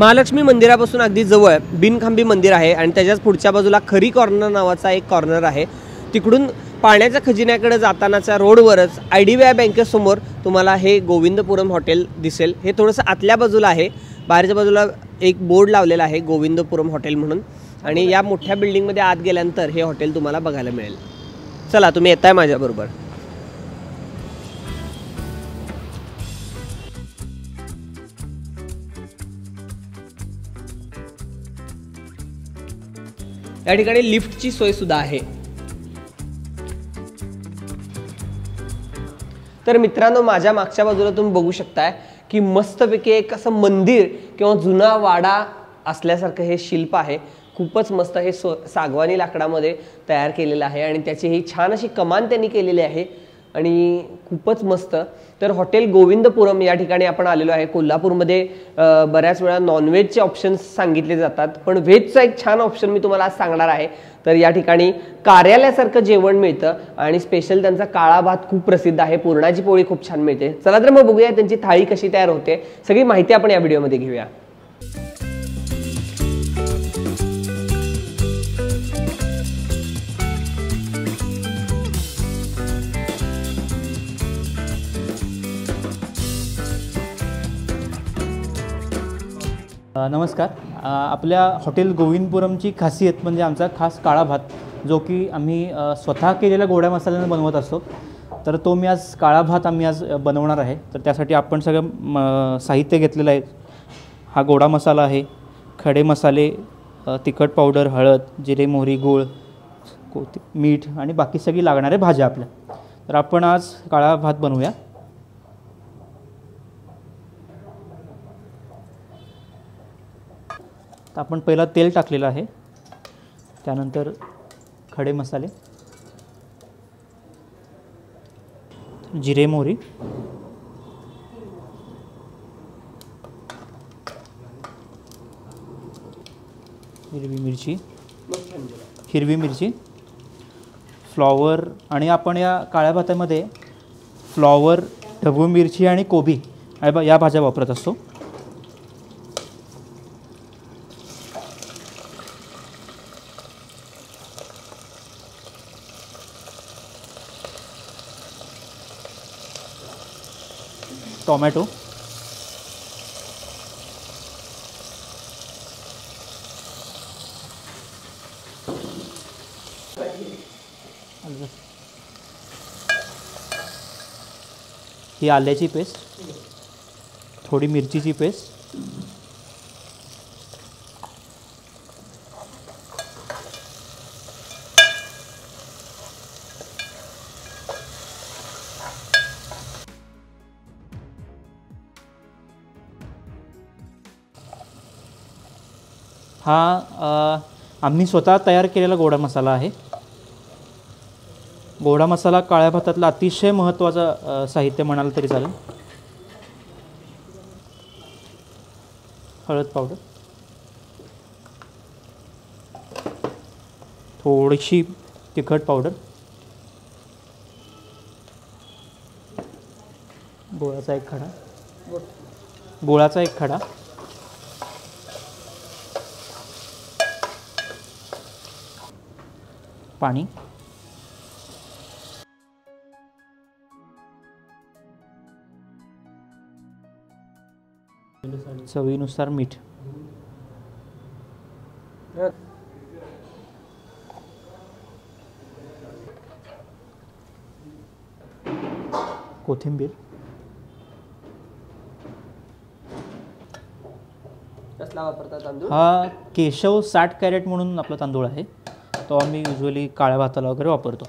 महालक्ष्मी मंदिरापासून अगदी जवळ बिनखांबी मंदिर आहे आणि त्याच्याच पुढच्या बाजूला खरी कॉर्नर नावाचा एक कॉर्नर आहे। तिकडून पाण्याच्या खजिन्याकडे जातानाच्या रोडवरच IDBI बँकेसमोर तुम्हाला हे गोविंदपुरम हॉटेल दिसेल। हे थोडंसं आतल्या बाजूला आहे, बाहेरच्या बाजूला एक बोर्ड लावलेला आहे गोविंदपुरम हॉटेल म्हणून, आणि या मोठ्या बिल्डिंगमध्ये आत गेल्यानंतर हे हॉटेल तुम्हाला बघायला मिळेल। चला तुम्ही येताय माझ्याबरोबर। या ठिकाणी लिफ्टची सोय सुद्धा आहे। तर मित्रांनो, माझ्या मागच्या बाजूला तुम्ही बघू शकताय की मस्तपैकी एक असं मंदिर किंवा जुना वाडा असल्यासारखं हे शिल्प आहे। खूपच मस्त हे सागवानी लाकडामध्ये तयार केलेलं आहे आणि त्याची ही छान अशी कमान त्यांनी केलेली आहे आणि खूपच मस्त। तर हॉटेल गोविंदपुरम या ठिकाणी आपण आलेलो आहे। कोल्हापूरमध्ये बऱ्याच वेळा नॉनव्हेजचे ऑप्शन्स सांगितले जातात, पण व्हेजचा एक छान ऑप्शन मी तुम्हाला आज सांगणार आहे। तर या ठिकाणी कार्यालयासारखं जेवण मिळतं आणि स्पेशल त्यांचा काळा भात खूप प्रसिद्ध आहे, पुरणाची पोळी खूप छान मिळते। चला तर मग बघूया त्यांची थाळी कशी तयार होते, सगळी माहिती आपण या व्हिडिओमध्ये घेऊया। नमस्कार। आपल्या हॉटेल गोविंदपुरमची खासियत म्हणजे आमचा खास काळा भात, जो की आम्ही स्वतः केलेल्या गोड्या मसाल्याने बनवत असतो। तर तो मी आज काळा भात आम्ही आज बनवणार आहे। तर त्यासाठी आपण सगळं साहित्य घेतलेलं आहे। हा गोडा मसाला आहे, खडे मसाले, तिखट पावडर, हळद, जिरे, मोहरी, गूळ, मीठ आणि बाकी सगळी लागणारे भाज्या आपल्या। तर आपण आज काळा भात बनवूया। तर आपण पहिला तेल टाकलेलं आहे, त्यानंतर खडे मसाले, जिरे, मोहरी, हिरवी मिरची, फ्लॉवर, आणि आपण या काळ्या भातामध्ये फ्लॉवर, ढबू मिरची आणि कोबी या भाज्या वापरत असतो। टोमॅटो, ही आल्याची पेस्ट, थोडी मिरचीची पेस्ट, हा आम्ही स्वतः तयार केलेला गोडा मसाला आहे। गोडा मसाला काळ्या भातातला अतिशय महत्त्वाचा साहित्य म्हणाल तरी चालेल। हळद पावडर, थोडीशी तिखट पावडर, गुळाचा एक खडा, पाणी, चवीनुसार मीठ, कोथिंबीर, कसला वापरता तांदूळ? हा केशव 60 कॅरेट म्हणून आपला तांदूळ आहे, तो आम्ही युजली काळ्या भाताला वगैरे वापरतो।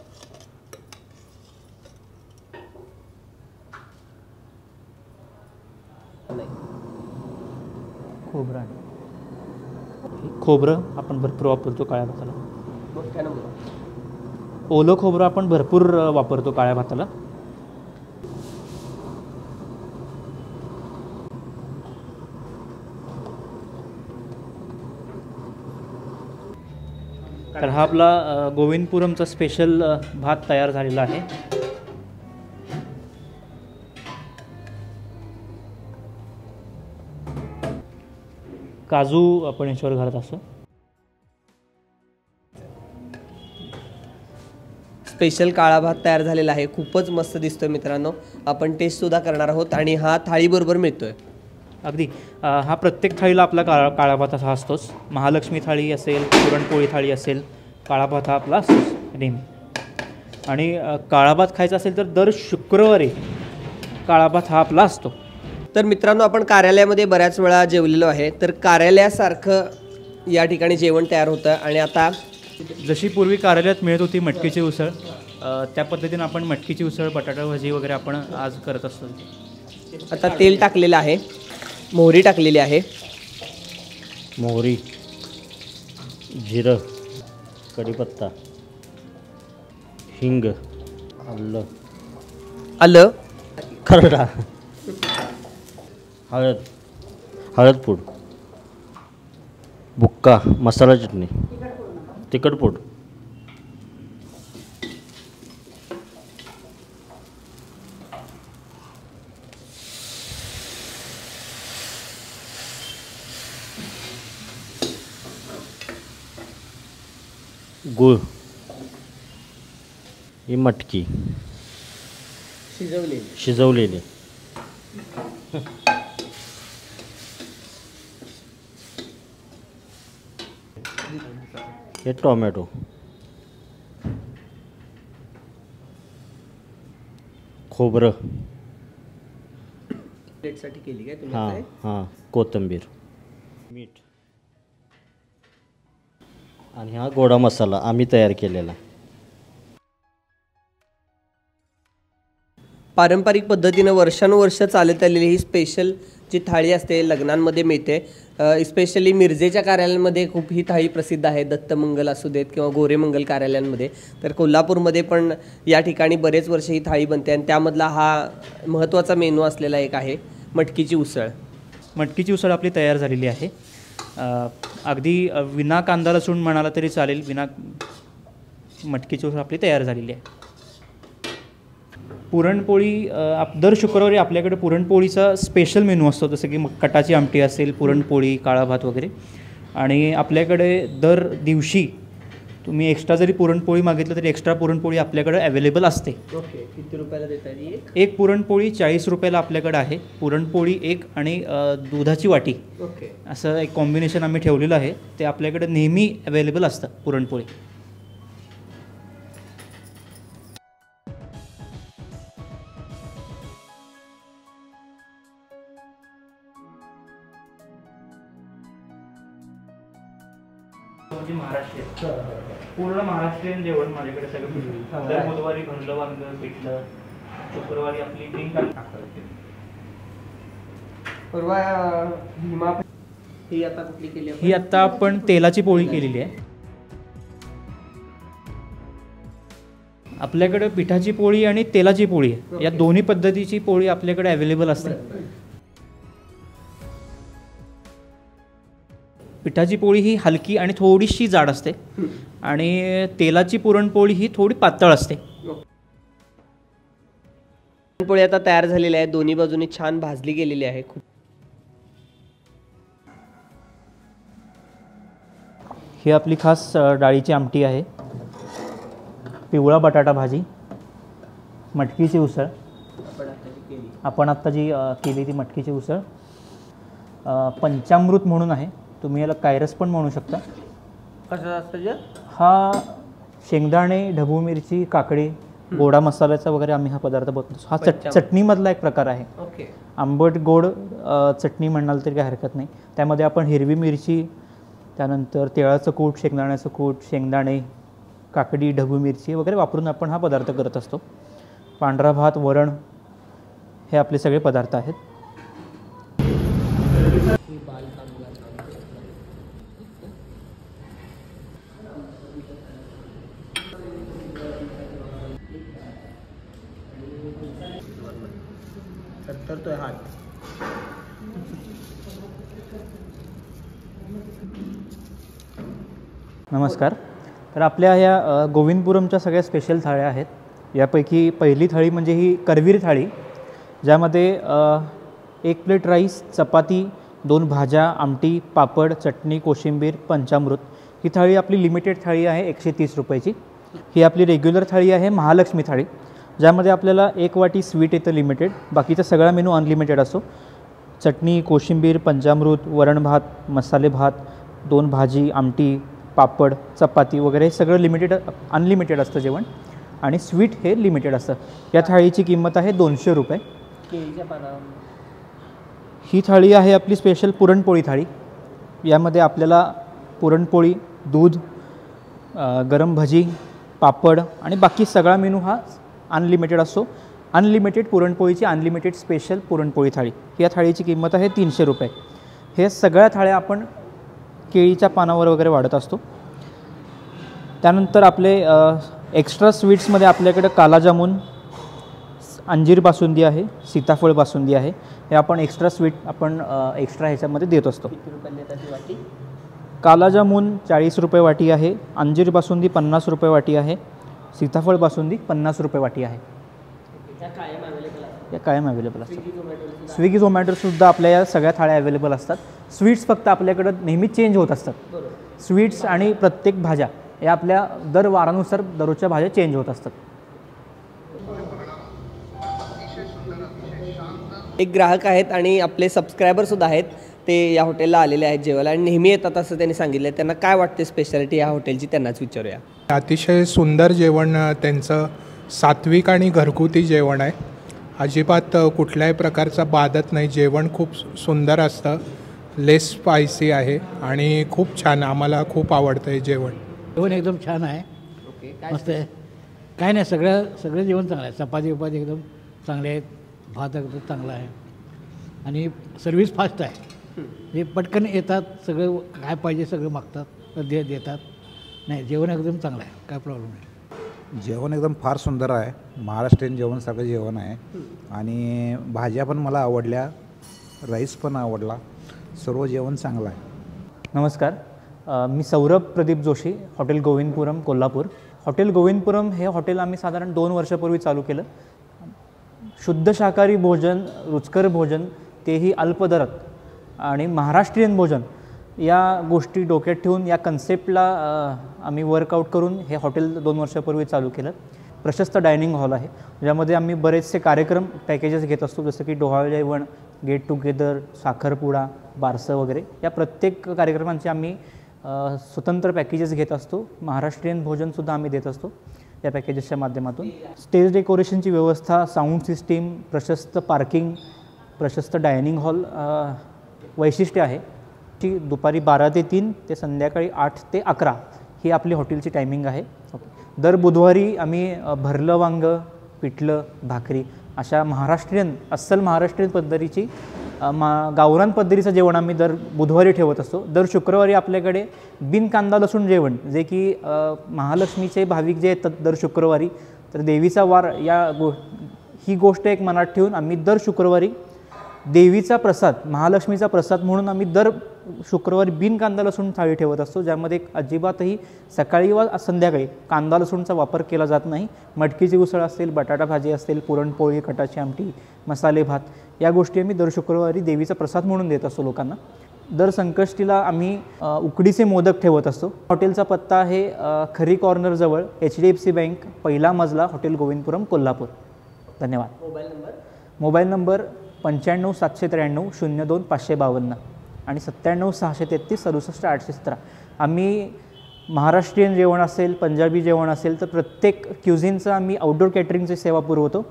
खोबरं आपण भरपूर वापरतो काळ्या भाताला। ओलं खोबरं आपण भरपूर वापरतो काळ्या भाताला। तर हा आपला गोविंदपुरमचा स्पेशल भात तयार झालेला आहे। काजू आपण याच्यावर घालत असतो. स्पेशल काळा भात तयार झालेला आहे. खूपच मस्त दिसतोय मित्रांनो. आपण टेस्टसुद्धा करणार आहोत आणि हा थाळीबरोबर मिळतोय. अगदी हा प्रत्येक थाळीला आपला काळा भात असा असतोच. महालक्ष्मी थाळी असेल, पुरणपोळी थाळी असेल, काळा भात हा आपला असतोच नेहमी. आणि काळा भात खायचा असेल तर दर शुक्रवारी काळा भात हा आपला असतो. तर मित्रांनो, आपण कार्यालयामध्ये बऱ्याच वेळा जेवलेलो आहे. तर कार्यालयासारखं या ठिकाणी जेवण तयार होतं. आणि आता जशी पूर्वी कार्यालयात मिळत होती मटकीची उसळ, त्या पद्धतीनं आपण मटकीची उसळ, बटाटा भाजी वगैरे आपण आज करत असतो. आता तेल टाकलेलं आहे, मोहरी टाकलेली आहे. मोहरी, जिरं, कढीपत्ता, हिंग, आलं, खरडा, हळद पूड, बुक्का, मसाला चटणी, तिखट पूड, गूळ, ही मटकी शिजवलेली, हे टोमॅटो, खोबरं, प्लेटसाठी केली काय तुम्ही? हां हां, कोथिंबीर, मीठ आणि हा गोडा मसाला आम्ही तयार केलेला. पारंपरिक पद्धतीनं वर्षानुवर्ष चालत आलेली ही स्पेशल जी थाळी असते लग्नांमध्ये मिळते. स्पेशली मिरजेच्या कार्यालयांमध्ये खूप ही थाळी प्रसिद्ध आहे. दत्तमंगल असू देत किंवा गोरेमंगल कार्यालयांमध्ये. तर कोल्हापूरमध्ये पण या ठिकाणी बरेच वर्ष ही थाळी बनते आणि त्यामधला हा महत्त्वाचा मेनू असलेला एक आहे मटकीची उसळ. मटकीची उसळ आपली तयार झालेली आहे. अगदी विना कांदा लसूण म्हणाला तरी चालेल. मटकीची उसळ आपली तयार झालेली आहे. पुरणपोळी दर शुक्रवारी आपल्याकडे पुरणपोळीचा स्पेशल मेनू असतो. जसं की कटाची आमटी असेल, पुरणपोळी, काळा भात वगैरे. आणि आपल्याकडे दर दिवशी तुम्ही एक्स्ट्रा जरी पुरणपोळी मागितलं तरी एक्स्ट्रा पुरणपोळी आपल्याकडे अवेलेबल असते. ओके, किती रुपयाला देतात? एक पुरणपोळी 40 रुपयाला आपल्याकडे आहे. पुरणपोळी एक आणि दुधाची वाटी, ओके, असं एक कॉम्बिनेशन आम्ही ठेवलेलं आहे. ते आपल्याकडे नेहमी अवेलेबल असतं पुरणपोळी. म्हणजे महाराष्ट्रीयन, पूर्ण महाराष्ट्रीयन जेवण माझ्याकडे सगळं. दर बुधवारी भरलं वांगं पिठलं, शुक्रवारी आपली ग्रीन परवा ही आता कुठली केली? ही आता आपण तेलाची पोळी केलेली आहे. आपल्याकडे पिठाची पोळी आणि तेलाची पोळी आहे. या दोन्ही पद्धतीची पोळी आपल्याकडे अवेलेबल असते. पिठाची पोळी ही हलकी आणि थोडीशी जाड असते आणि तेलाची पुरणपोळी ही थोडी पातळ असते. पुरणपोळी आता तयार झालेली आहे. दोन्ही बाजूनी छान भाजली गेलेली आहे. ही आपली खास डाळीची आमटी आहे. पिवळा बटाटा भाजी, मटकीची उसळ, आपण आत्ता जी केली ती मटकीची उसळ. पंचामृत म्हणून आहे. तुम्ही याला कायरस पण म्हणू शकता. कसं असतं? हा शेंगदाणे, ढबू मिरची, काकडी, गोडा मसाल्याचा वगैरे आम्ही हा पदार्थ बनवतो. हा चटणीमधला एक प्रकार आहे. ओके. आंबट गोड चटणी म्हणाल तरी काही हरकत नाही. त्यामध्ये आपण हिरवी मिरची, त्यानंतर तिळाचं कूट, शेंगदाण्याचं कूट, शेंगदाणे, काकडी, ढबू मिरची वगैरे वापरून आपण हा पदार्थ करत असतो. पांढरा भात, वरण हे आपले सगळे पदार्थ आहेत. हात नमस्कार. तर आपल्या ह्या गोविंदपुरमच्या सगळ्या स्पेशल थाळ्या आहेत. यापैकी पहिली थाळी म्हणजे ही करवीर थाळी, ज्यामध्ये 1 प्लेट राईस, चपाती, 2 भाज्या, आमटी, पापड, चटणी, कोशिंबीर, पंचामृत. ही थाळी आपली लिमिटेड थाळी आहे 130 रुपयाची. ही आपली रेग्युलर थाळी आहे महालक्ष्मी थाळी, ज्यामध्ये आपल्याला 1 वाटी स्वीट येतं लिमिटेड, बाकीचा सगळा मेनू अनलिमिटेड असतो. चटणी, कोशिंबीर, पंचामृत, वरण भात, मसाले भात, 2 भाजी, आमटी, पापड, चपाती वगैरे हे सगळं अनलिमिटेड असतं जेवण, आणि स्वीट हे लिमिटेड असतं. या थाळीची किंमत आहे 200 रुपये. ही थाळी आहे आपली स्पेशल पुरणपोळी थाळी. यामध्ये आपल्याला पुरणपोळी, दूध, गरम भजी, पापड आणि बाकी सगळा मेनू हा अनलिमिटेड असतो. अनलिमिटेड पुरणपोळीची अनलिमिटेड स्पेशल पुरणपोळी थाळी. या थाळीची किंमत आहे 300 रुपये. हे सगळ्या थाळ्या आपण केळीच्या पानावर वगैरे वाढत असतो. त्यानंतर आपले एक्स्ट्रा स्वीट्समध्ये आपल्याकडे कालाजामून, अंजीर बासुंदी आहे, सीताफळ बासुंदी आहे. हे आपण एक्स्ट्रा स्वीट एक्स्ट्रा ह्याच्यामध्ये देत असतो. कालाजामून 40 रुपये वाटी आहे, अंजीर बासुंदी 50 रुपये वाटी आहे, सीताफळ बासुंदी 50 रुपये वाटी आहे. या कायम अवेलेबल असतात. स्विगी झोमॅटोसुद्धा आपल्या या सगळ्या थाळ्या अवेलेबल असतात. स्वीट्स फक्त आपल्याकडं नेहमी चेंज होत असतात. स्वीट्स आणि प्रत्येक भाज्या या आपल्या दर वारानुसार दररोजच्या भाज्या चेंज होत असतात. एक ग्राहक आहेत आणि आपले सबस्क्रायबरसुद्धा आहेत, ते या हॉटेलला आलेले आहेत जेवायला आणि नेहमी येतात असं त्यांनी सांगितलं. त्यांना काय वाटते स्पेशालिटी या हॉटेलची त्यांनाच विचारूया. अतिशय सुंदर जेवण त्यांचं, सात्विक आणि घरगुती जेवण आहे. अजिबात कुठल्याही प्रकारचा बाधत नाही. जेवण खूप सुंदर असतं, लेस स्पायसी आहे आणि खूप छान, आम्हाला खूप आवडतं हे जेवण. जेवण एकदम छान आहे. मस्त आहे. काय नाही, सगळं जेवण चांगलं आहे. चपाती उपाती एकदम चांगले आहेत, भात एकदम चांगला आहे आणि सर्विस फास्ट आहे. हे पटकन येतात, सगळं काय पाहिजे सगळं मागतात तर देतात. नाही, जेवण एकदम चांगलं आहे, काय प्रॉब्लेम नाही. जेवण एकदम फार सुंदर आहे. महाराष्ट्रीयन जेवणसारखं जेवण आहे आणि भाज्या पण मला आवडल्या, राईस पण आवडला, सर्व जेवण चांगलं आहे. नमस्कार, मी सौरभ प्रदीप जोशी, हॉटेल गोविंदपुरम, कोल्हापूर. हॉटेल गोविंदपुरम हे हॉटेल आम्ही साधारण 2 वर्षापूर्वी चालू केलं. शुद्ध शाकाहारी भोजन, रुचकर भोजन, तेही अल्प दरात, आणि महाराष्ट्रीयन भोजन या गोष्टी डोक्यात ठेवून या कन्सेप्टला आम्ही वर्कआउट करून हे हॉटेल 2 वर्षापूर्वी चालू केलं. प्रशस्त डायनिंग हॉल आहे, ज्यामध्ये आम्ही बरेचसे कार्यक्रम पॅकेजेस घेत असतो, जसं की डोहाळे जेवण, गेट टुगेदर, साखरपुडा, बारसं वगैरे. या प्रत्येक कार्यक्रमांचे आम्ही स्वतंत्र पॅकेजेस घेत असतो. महाराष्ट्रीयन भोजनसुद्धा आम्ही देत असतो या पॅकेजेसच्या माध्यमातून. स्टेज डेकोरेशनची व्यवस्था, साऊंड सिस्टीम, प्रशस्त पार्किंग, प्रशस्त डायनिंग हॉल वैशिष्ट्य आहे. ती दुपारी 12 ते 3 ते संध्याकाळी 8 ते 11 ही आपली हॉटेलची टायमिंग आहे. दर बुधवारी आम्ही भरलं वांगं, पिठलं, भाकरी अशा अस्सल महाराष्ट्रीयन पद्धतीची गावरान पद्धतीचं जेवण आम्ही दर बुधवारी ठेवत असतो. दर शुक्रवारी आपल्याकडे बिन कांदा लसूण जेवण, जे की महालक्ष्मीचे भाविक जे येतात दर शुक्रवारी, तर देवीचा वार ही गोष्ट एक मनात ठेवून आम्ही दर शुक्रवारी देवीचा प्रसाद, महालक्ष्मीचा प्रसाद म्हणून आम्ही दर शुक्रवारी बिन कांदा लसूण थाळी ठेवत असतो, ज्यामध्ये अजिबातही सकाळी व संध्याकाळी कांदा लसूणचा वापर केला जात नाही. मटकीची उसळ असेल, बटाटा भाजी असेल, पुरणपोळी, कटाची आमटी, मसाले भात या गोष्टी आम्ही दर शुक्रवारी देवीचा प्रसाद म्हणून देत असतो लोकांना. दर संकष्टीला आम्ही उकडीचे मोदक ठेवत असतो. हॉटेलचा पत्ता आहे खरी कॉर्नरजवळ, HDFC बँक, पहिला मजला, हॉटेल गोविंदपुरम, कोल्हापूर. धन्यवाद. मोबाईल नंबर 95 793 02 552 आणि 97 633 67 817. आम्ही महाराष्ट्रीयन जेवण असेल, पंजाबी जेवण असेल, तर प्रत्येक क्युझिनचं आम्ही आउटडोर कॅटरिंगची सेवा पुरवतो.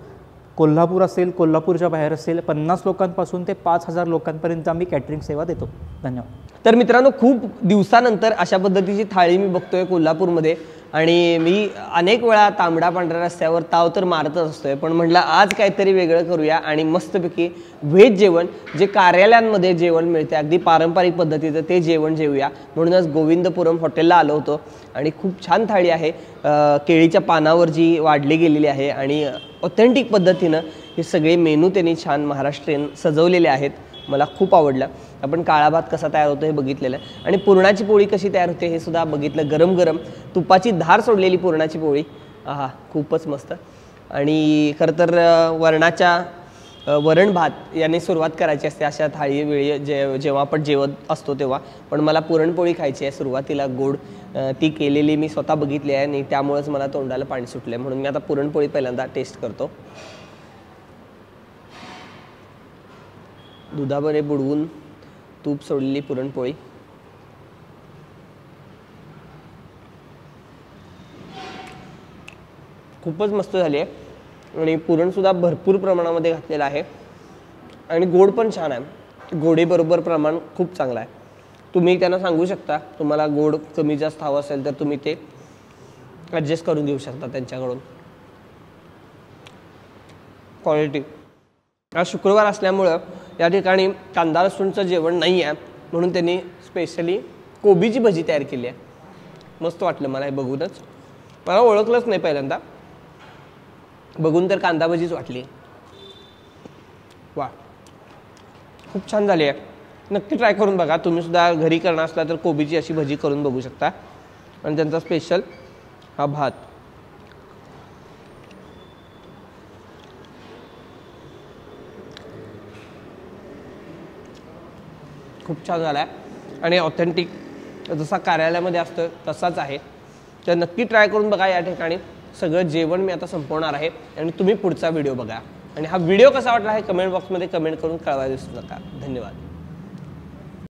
कोल्हापूर असेल, कोल्हापूरच्या बाहेर असेल, 50 लोकांपासून ते 5000 लोकांपर्यंत आम्ही कॅटरिंग सेवा देतो. धन्यवाद. तर मित्रांनो, खूप दिवसानंतर अशा पद्धतीची थाळी मी बघतोय कोल्हापूरमध्ये, आणि मी अनेक वेळा तांबडा पांढऱ्या रस्त्यावर ताव तर मारतच असतोय, पण म्हटलं आज काहीतरी वेगळं करूया आणि मस्तपैकी व्हेज जेवण, जे कार्यालयांमध्ये जेवण मिळते अगदी पारंपरिक पद्धतीचं, ते जेवण जेवूया. म्हणूनच गोविंदपुरम हॉटेलला आलो होतो आणि खूप छान थाळी आहे. केळीच्या पानावर जी वाढली गेलेली आहे आणि ऑथेंटिक पद्धतीनं हे सगळे मेनू त्यांनी छान महाराष्ट्रीयन सजवलेले आहेत. मला खूप आवडलं. आपण काळा भात कसा तयार होतो हे बघितलेलं आहे आणि पुरणाची पोळी कशी तयार होते हे सुद्धा बघितलं. गरम गरम तुपाची धार सोडलेली पुरणाची पोळी, आहा खूपच मस्त. आणि खरं तर वरणाच्या वरण भात याने सुरुवात करायची असते अशा थाळी वेळी जेव्हा आपण जेवत असतो तेव्हा. पण मला पुरणपोळी खायची आहे सुरुवातीला गोड. ती केलेली मी स्वतः बघितली आहे आणि त्यामुळेच मला तोंडाला पाणी सुटलं आहे, म्हणून मी आता पुरणपोळी पहिल्यांदा टेस्ट करतो. दुधाबरे बुडवून तूप सोडलेली पुरणपोळी. खूपच मस्त झाली आहे आणि पुरणसुद्धा भरपूर प्रमाणामध्ये घातलेलं आहे आणि गोड पण छान आहे. गोडीबरोबर प्रमाण खूप चांगलं आहे. तुम्ही त्यांना सांगू शकता तुम्हाला गोड कमी जास्त हवं असेल तर तुम्ही ते ॲडजस्ट करून घेऊ शकता त्यांच्याकडून. क्वालिटी. आज शुक्रवार असल्यामुळं या ठिकाणी कांदा लसूणचं जेवण नाही आहे, म्हणून त्यांनी स्पेशली कोबीची भजी तयार केली आहे. मस्त वाटलं मला हे बघूनच. मला ओळखलंच नाही पहिल्यांदा, बघून तर कांदा भजीच वाटली. वा, खूप छान झाली आहे. नक्की ट्राय करून बघा. तुम्ही सुद्धा घरी करणार असला तर कोबीची अशी भजी करून बघू शकता. आणि त्यांचा स्पेशल हा भात. खूप छान झाला आहे आणि ऑथेंटिक जसा कार्यालयामध्ये असतं तसाच आहे. तर नक्की ट्राय करून बघा. या ठिकाणी सगळं जेवण मी आता संपवणार आहे आणि तुम्ही पुढचा व्हिडिओ बघा. आणि हा व्हिडिओ कसा वाटला हे कमेंट बॉक्समध्ये कमेंट करून कळवायला विसरू नका. धन्यवाद.